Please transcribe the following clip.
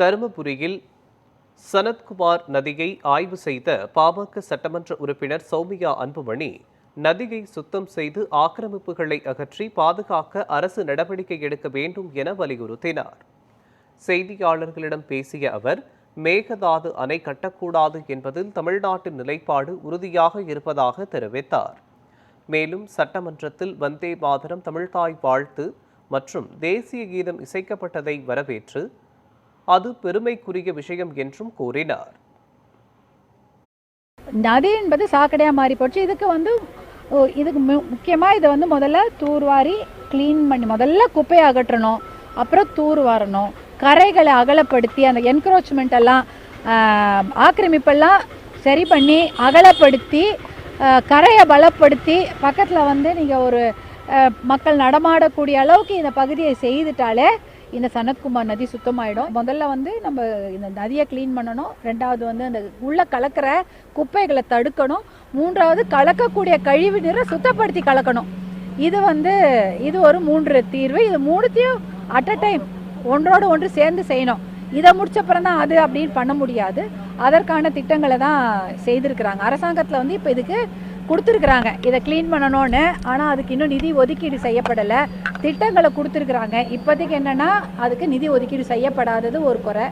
தருமபுரியில் சனத்குமார் நதியை ஆய்வு செய்த பாமக சட்டமன்ற உறுப்பினர் சௌமியா அன்புமணி நதியை சுத்தம் செய்து ஆக்கிரமிப்புகளை அகற்றி பாதுகாக்க அரசு நடவடிக்கை எடுக்க வேண்டும் என வலியுறுத்தினார். செய்தியாளர்களிடம் பேசிய அவர், மேகதாது அணை கட்டக்கூடாது என்பதில் தமிழ்நாட்டின் நிலைப்பாடு உறுதியாக இருப்பதாக தெரிவித்தார். மேலும் சட்டமன்றத்தில் வந்தே மாதரம், தமிழ்தாய் வாழ்த்து மற்றும் தேசிய கீதம் இசைக்கப்பட்டதை வரவேற்று அது பெருமைக்குரிய விஷயம் என்றும் கூறினார். நதி என்பது சாக்கடையாக மாறி போச்சு. இதுக்கு முக்கியமாக இதை முதல்ல தூர்வாரி க்ளீன் பண்ணி முதல்ல குப்பையை அகற்றணும், அப்புறம் தூர்வாரணும், கரைகளை அகலப்படுத்தி அந்த என்க்ரோச்மெண்ட் எல்லாம் ஆக்கிரமிப்பெல்லாம் சரி பண்ணி அகலப்படுத்தி கரையை பலப்படுத்தி பக்கத்தில் நீங்கள் ஒரு மக்கள் நடமாடக்கூடிய அளவுக்கு இந்த பகுதியை செய்துட்டாலே இந்த சனத்குமார் நதி சுத்தமாயிடும். முதல்ல நம்ம இந்த நதியை க்ளீன் பண்ணணும், ரெண்டாவது அந்த உள்ள கலக்கிற குப்பைகளை தடுக்கணும், மூன்றாவது கலக்கக்கூடிய கழிவு நீரை சுத்தப்படுத்தி கலக்கணும். இது ஒரு 3 தீர்வு. இது 3த்தையும் அட் அ டைம் ஒன்றோடு ஒன்று சேர்ந்து செய்யணும். இதை முடிச்சப்புறம் தான் அது அப்படின்னு பண்ண முடியாது. அதற்கான திட்டங்களை தான் செய்திருக்கிறாங்க. அரசாங்கத்தில் இப்போ இதுக்கு கொடுத்துருக்குறாங்க, இதை க்ளீன் பண்ணணும்னு. ஆனால் அதுக்கு இன்னும் நிதி ஒதுக்கீடு செய்யப்படலை. திட்டங்களை கொடுத்துருக்குறாங்க. இப்போதைக்கு என்னென்னா அதுக்கு நிதி ஒதுக்கீடு செய்யப்படாதது ஒரு குறை.